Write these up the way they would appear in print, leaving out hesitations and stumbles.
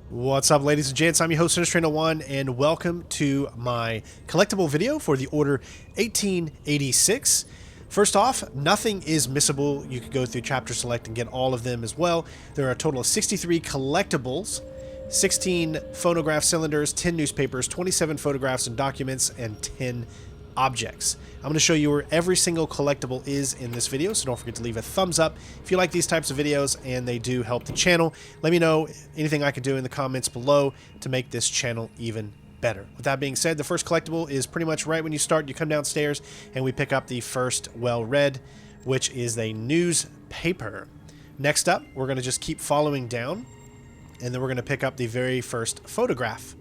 What's up, ladies and gents? I'm your host, Trainer1, and welcome to my collectible video for the Order 1886. First off, nothing is missable. You can go through Chapter Select and get all of them as well. There are a total of 63 collectibles, 16 phonograph cylinders, 10 newspapers, 27 photographs and documents, and 10 objects. I'm going to show you where every single collectible is in this video, so don't forget to leave a thumbs up if you like these types of videos, and they do help the channel. Let me know anything I can do in the comments below to make this channel even better. With that being said, the first collectible is pretty much right when you start. You come downstairs and we pick up the first well-read, which is a newspaper. Next up, we're going to just keep following down, and then we're going to pick up the very first photograph.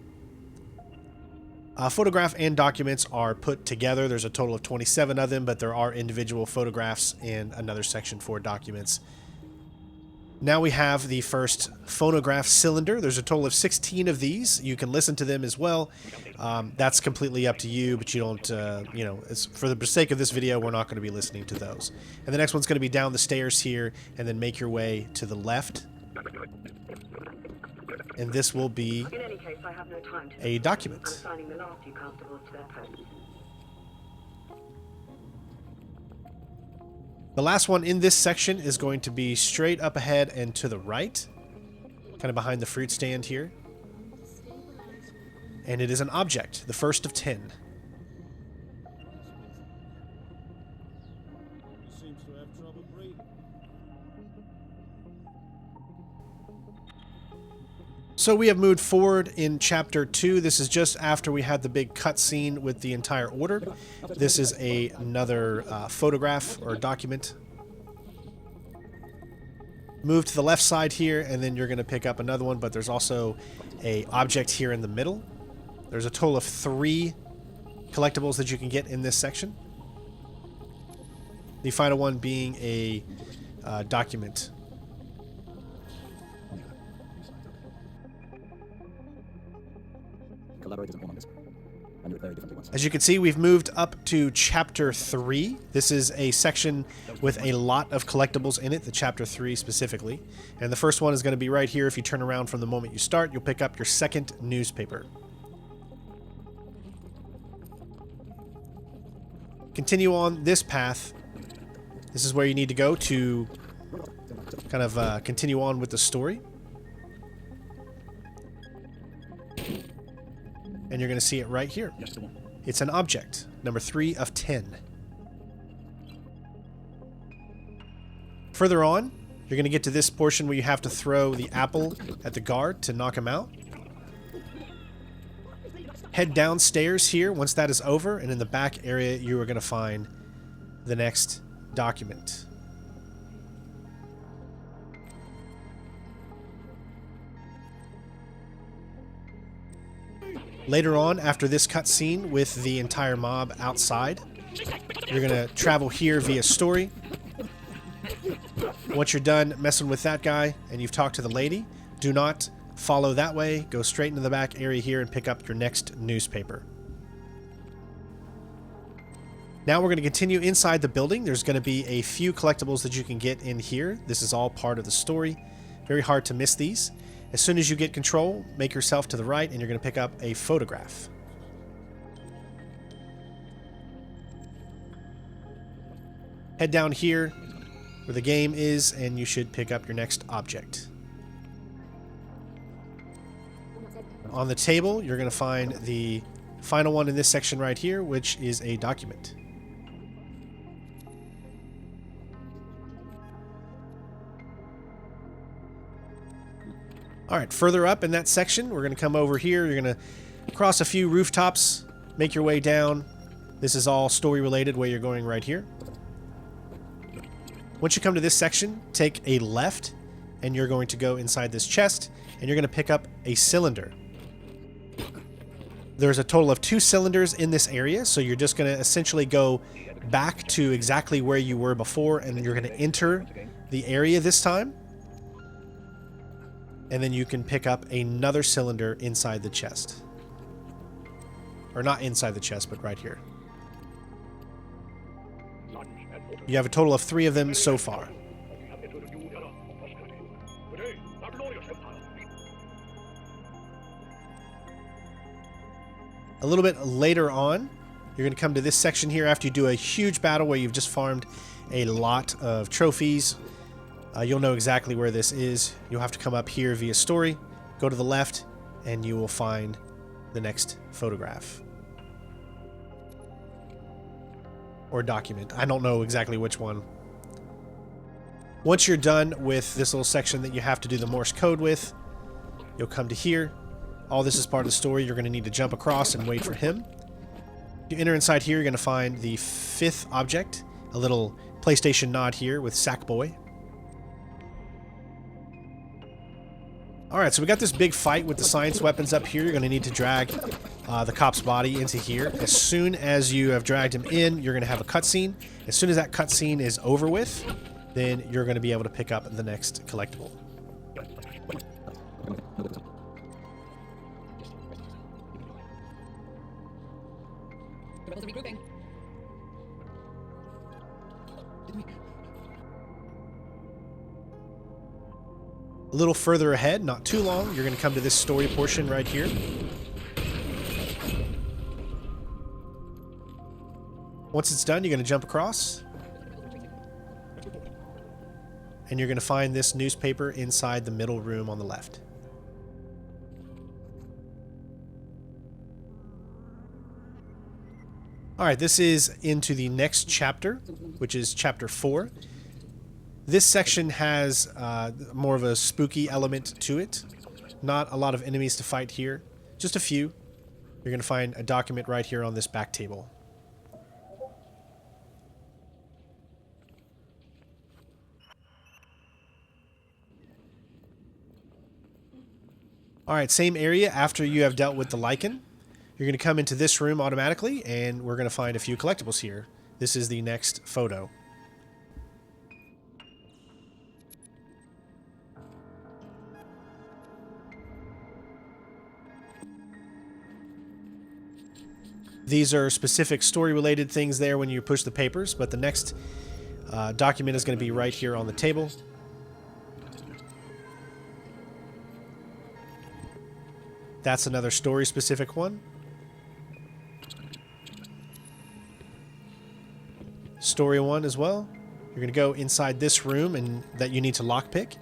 Photograph and documents are put together. There's a total of 27 of them, but there are individual photographs and another section for documents. Now we have the first phonograph cylinder. There's a total of 16 of these. You can listen to them as well. That's completely up to you, but you don't, for the sake of this video, we're not going to be listening to those. And the next one's going to be down the stairs here, and then make your way to the left. And this will be a document. The last one in this section is going to be straight up ahead and to the right, kind of behind the fruit stand here. And it is an object, the first of 10. So we have moved forward in Chapter 2. This is just after we had the big cutscene with the entire order. This is another photograph or document. Move to the left side here, and then you're going to pick up another one, but there's also an object here in the middle. There's a total of 3 collectibles that you can get in this section. The final one being a document. As you can see, we've moved up to Chapter 3. This is a section with a lot of collectibles in it, the Chapter 3 specifically. And the first one is going to be right here. If you turn around from the moment you start, you'll pick up your second newspaper. Continue on this path. This is where you need to go to kind of continue on with the story. And you're going to see it right here. It's an object, number 3 of 10. Further on, you're going to get to this portion where you have to throw the apple at the guard to knock him out. Head downstairs here once that is over, and in the back area you are going to find the next document. Later on, after this cutscene with the entire mob outside, you're going to travel here via story. Once you're done messing with that guy and you've talked to the lady, do not follow that way. Go straight into the back area here and pick up your next newspaper. Now we're going to continue inside the building. There's going to be a few collectibles that you can get in here. This is all part of the story. Very hard to miss these. As soon as you get control, make yourself to the right, and you're going to pick up a photograph. Head down here where the game is, and you should pick up your next object. On the table, you're going to find the final one in this section right here, which is a document. Alright, further up in that section, we're going to come over here. You're going to cross a few rooftops, make your way down. This is all story related where you're going right here. Once you come to this section, take a left, and you're going to go inside this chest, and you're going to pick up a cylinder. There's a total of 2 cylinders in this area, so you're just going to essentially go back to exactly where you were before, and you're going to enter the area this time. And then you can pick up another cylinder inside the chest. Or not inside the chest, but right here. You have a total of 3 of them so far. A little bit later on, you're going to come to this section here after you do a huge battle where you've just farmed a lot of trophies. You'll know exactly where this is. You'll have to come up here via story, go to the left, and you will find the next photograph. Or document. I don't know exactly which one. Once you're done with this little section that you have to do the Morse code with, you'll come to here. All this is part of the story. You're going to need to jump across and wait for him. You enter inside here, you're going to find the 5th object, a little PlayStation nod here with Sackboy. Alright, so we got this big fight with the science weapons up here. You're going to need to drag the cop's body into here. As soon as you have dragged him in, you're going to have a cutscene. As soon as that cutscene is over with, then you're going to be able to pick up the next collectible. Rebels are regrouping. A little further ahead, not too long, you're going to come to this story portion right here. Once it's done, you're going to jump across. And you're going to find this newspaper inside the middle room on the left. Alright, this is into the next chapter, which is chapter 4. This section has more of a spooky element to it. Not a lot of enemies to fight here, just a few. You're going to find a document right here on this back table. Alright, same area after you have dealt with the lichen. You're going to come into this room automatically, and we're going to find a few collectibles here. This is the next photo. These are specific story-related things there when you push the papers, but the next document is going to be right here on the table. That's another story-specific one. Story 1 as well. You're going to go inside this room and that you need to lockpick.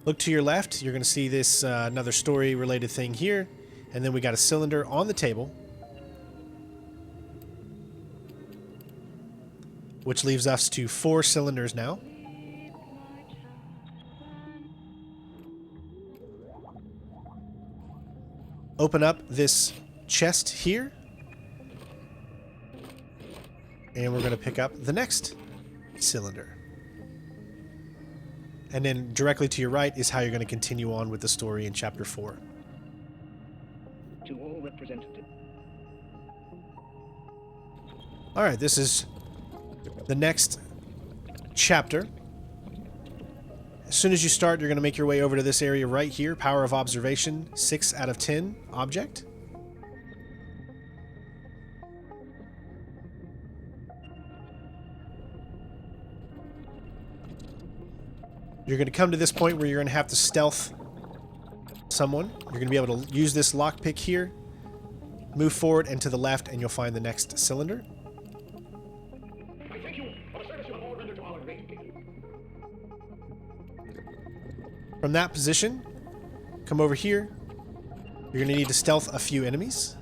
Look to your left. You're going to see this another story-related thing here. And then we got a cylinder on the table, which leaves us to 4 cylinders now. Open up this chest here, and we're going to pick up the next cylinder. And then directly to your right is how you're going to continue on with the story in chapter 4. To all representatives. Alright, this is the next chapter. As soon as you start, you're going to make your way over to this area right here. Power of Observation, 6 out of 10 object. You're going to come to this point where you're going to have to stealth someone. You're going to be able to use this lockpick here. Move forward and to the left, and you'll find the next cylinder. I thank you for the service you have all rendered to our great people. From that position, come over here. You're going to need to stealth a few enemies.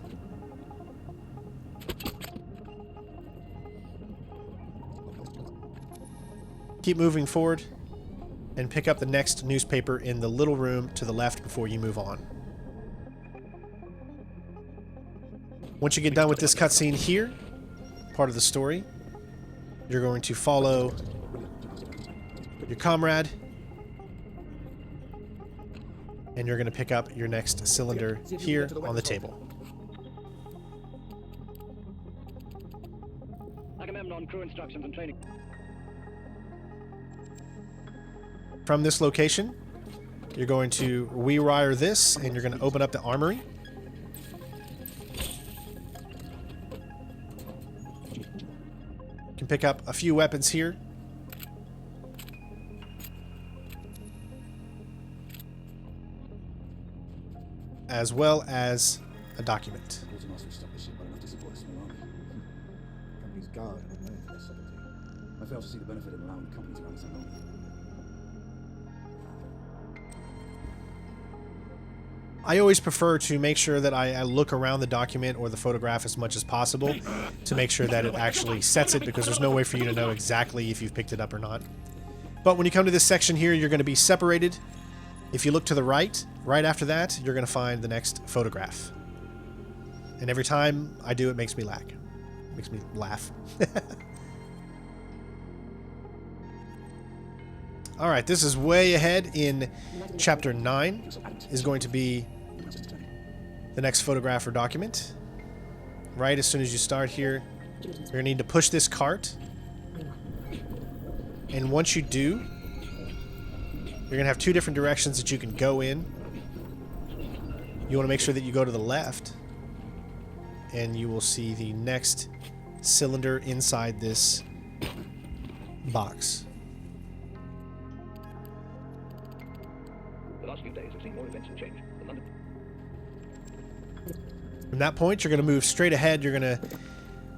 Keep moving forward and pick up the next newspaper in the little room to the left before you move on. Once you get done with this cutscene here, part of the story, you're going to follow your comrade, and you're going to pick up your next cylinder here on the table. Agamemnon crew instructions and training. From this location, you're going to rewire this, and you're going to open up the armory. You can pick up a few weapons here. as well as a document. Quartermaster stopped the ship well enough to support a small army. Company's guard had known for their sovereignty. I fail to see the benefit in allowing the company to run so long. I always prefer to make sure that I look around the document or the photograph as much as possible to make sure that it actually sets it, because there's no way for you to know exactly if you've picked it up or not. But when you come to this section here, you're going to be separated. If you look to the right after that, you're going to find the next photograph. And every time I do, it makes me laugh. Makes me laugh. All right, this is way ahead in chapter 9 is going to be the next photograph or document. Right as soon as you start here, you're going to need to push this cart. And once you do, you're going to have two different directions that you can go in. You want to make sure that you go to the left, and you will see the next cylinder inside this box. The last few days have seen more events and change in London. From that point, you're going to move straight ahead. You're going to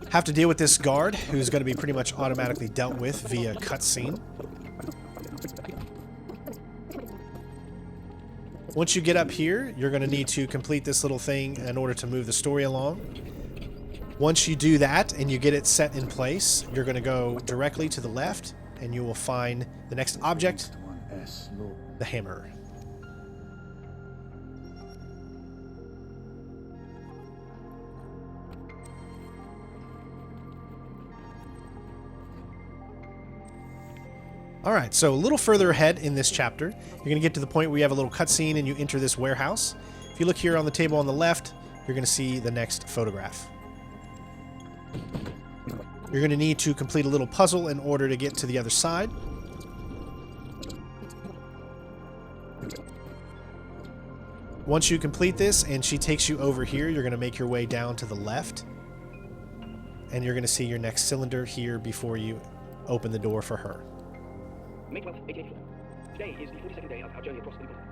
have to deal with this guard, who's going to be pretty much automatically dealt with via cutscene. Once you get up here, you're going to need to complete this little thing in order to move the story along. Once you do that and you get it set in place, you're going to go directly to the left, and you will find the next object, the hammer. Alright, so a little further ahead in this chapter, you're going to get to the point where you have a little cutscene and you enter this warehouse. If you look here on the table on the left, you're going to see the next photograph. You're going to need to complete a little puzzle in order to get to the other side. Once you complete this and she takes you over here, you're going to make your way down to the left. And you're going to see your next cylinder here before you open the door for her. May 12th, 1884. Today is the 42nd day of our journey across the Rubicon.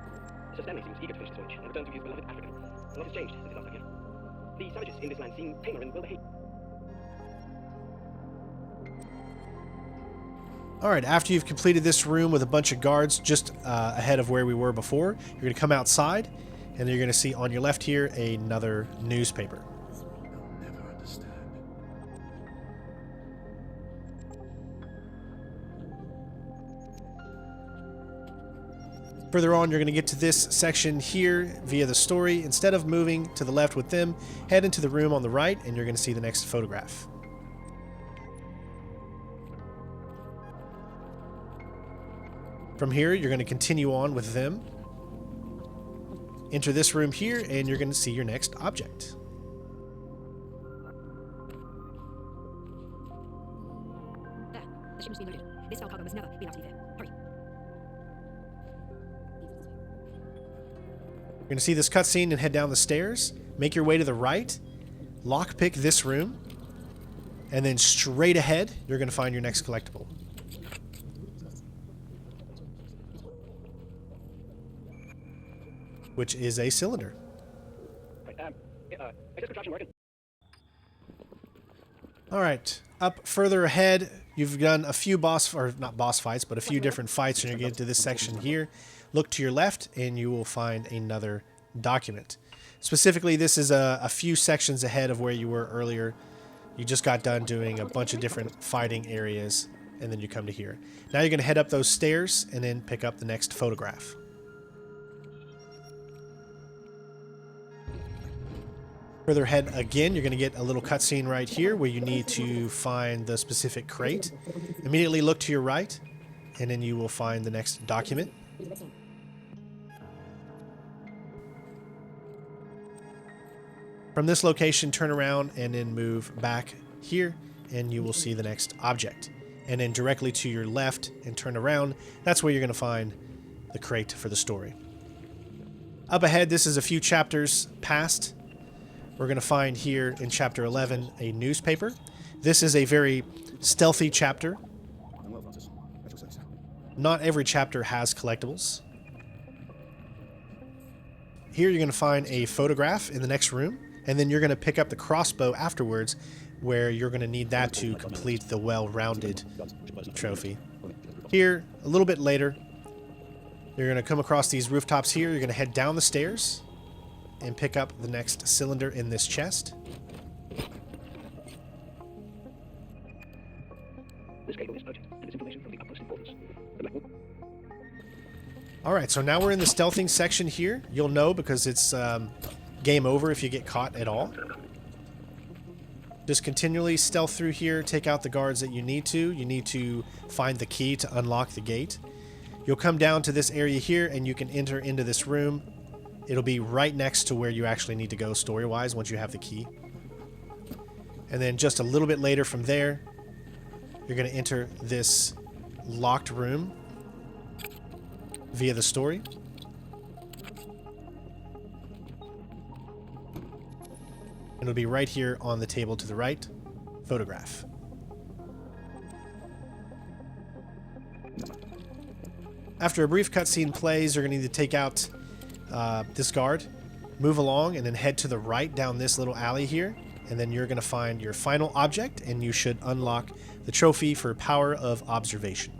Sir Stanley seems eager to finish this voyage and return to his beloved Africa. A lot has changed since his last time here. The savages in this land seem tamer and well-behaved. Alright, after you've completed this room with a bunch of guards just ahead of where we were before, you're going to come outside, and you're going to see on your left here another newspaper. I'll never understand. Further on, you're going to get to this section here via the story. Instead of moving to the left with them, head into the room on the right, and you're going to see the next photograph. From here, you're going to continue on with them. Enter this room here, and you're going to see your next object. There. The ship must be loaded. This foul cargo must never be allowed to leave here. Hurry. You're going to see this cutscene and head down the stairs. Make your way to the right. Lockpick this room. And then straight ahead, you're going to find your next collectible. Which is a cylinder. Right, is this contraption working? Alright, up further ahead, you've done a few not boss fights, but a few different fights, and you're getting to this section here. Look to your left, and you will find another document. Specifically, this is a few sections ahead of where you were earlier. You just got done doing a bunch of different fighting areas, and then you come to here. Now you're going to head up those stairs, and then pick up the next photograph. Further ahead again, you're going to get a little cutscene right here where you need to find the specific crate. Immediately look to your right, and then you will find the next document. From this location, turn around and then move back here, and you will see the next object. And then directly to your left and turn around, that's where you're going to find the crate for the story. Up ahead, this is a few chapters past. We're going to find here in chapter 11 a newspaper. This is a very stealthy chapter. Not every chapter has collectibles. here you're going to find a photograph in the next room, and then you're going to pick up the crossbow afterwards, where you're going to need that to complete the well-rounded trophy. Here, a little bit later, you're going to come across these rooftops here. You're going to head down the stairs and pick up the next cylinder in this chest. This cable is urgent, and its information from the utmost importance. The black book. Alright, so now we're in the stealthing section here. You'll know because it's game over if you get caught at all. Just continually stealth through here, take out the guards that you need to. You need to find the key to unlock the gate. You'll come down to this area here and you can enter into this room. It'll be right next to where you actually need to go story-wise once you have the key. And then just a little bit later from there, you're going to enter this locked room via the story. And it'll be right here on the table to the right. Photograph. After a brief cutscene plays, you're going to need to take out this guard, move along, and then head to the right down this little alley here. And then you're going to find your final object, and you should unlock the trophy for Power of Observation.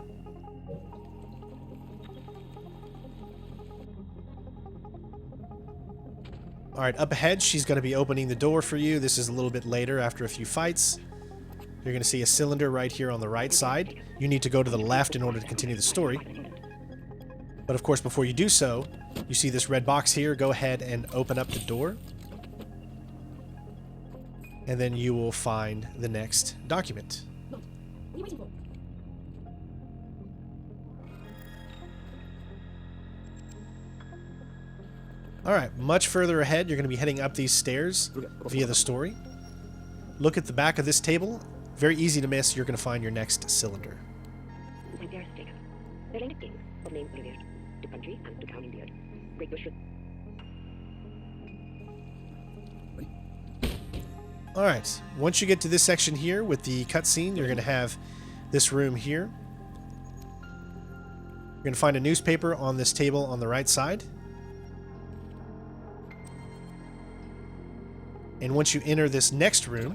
Alright, up ahead, she's going to be opening the door for you. This is a little bit later after a few fights. You're going to see a cylinder right here on the right side. You need to go to the left in order to continue the story. But of course, before you do so, you see this red box here. Go ahead and open up the door. And then you will find the next document. What are you waiting for? Alright, much further ahead, you're going to be heading up these stairs via the story. Look at the back of this table. Very easy to miss. You're going to find your next cylinder. My dearest Jacob, the line of kings of name revered, to country and to town endeared, great bush. Alright, once you get to this section here with the cutscene, you're going to have this room here. You're going to find a newspaper on this table on the right side. And once you enter this next room,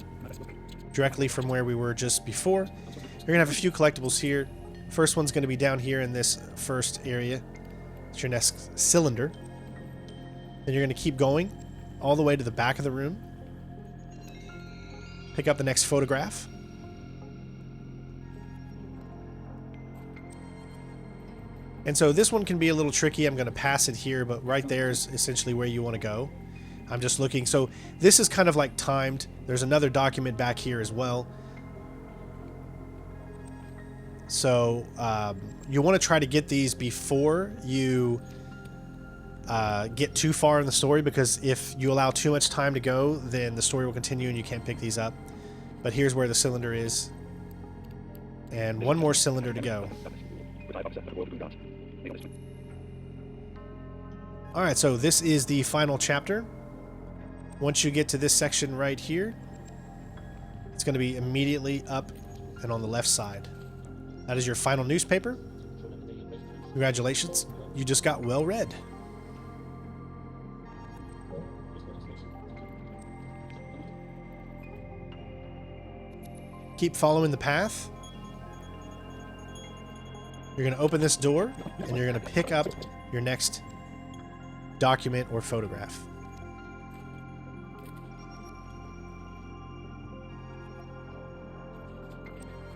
directly from where we were just before, you're going to have a few collectibles here. First one's going to be down here in this first area. It's your next cylinder. Then you're going to keep going all the way to the back of the room. Pick up the next photograph. And so this one can be a little tricky. I'm going to pass it here, but right there is essentially where you want to go. I'm just looking. So this is kind of like timed. There's another document back here as well. So you want to try to get these before you get too far in the story, because if you allow too much time to go, then the story will continue and you can't pick these up. But here's where the cylinder is. And one more cylinder to go. Alright, so this is the final chapter. Once you get to this section right here, it's going to be immediately up and on the left side. That is your final newspaper. Congratulations, you just got well read. Keep following the path. You're going to open this door, and you're going to pick up your next document or photograph.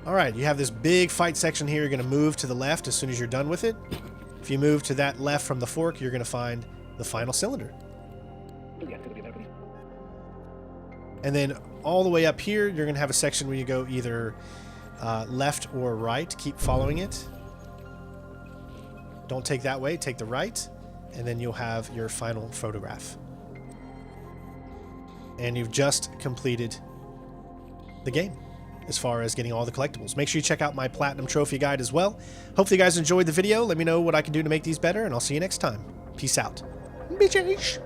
Alright, you have this big fight section here. You're going to move to the left as soon as you're done with it. If you move to that left from the fork, you're going to find the final cylinder. And then all the way up here, you're going to have a section where you go either left or right. Keep following it. Don't take that way, take the right, and then you'll have your final photograph. And you've just completed the game as far as getting all the collectibles. Make sure you check out my Platinum Trophy Guide as well. Hopefully you guys enjoyed the video. Let me know what I can do to make these better, and I'll see you next time. Peace out. Bitches!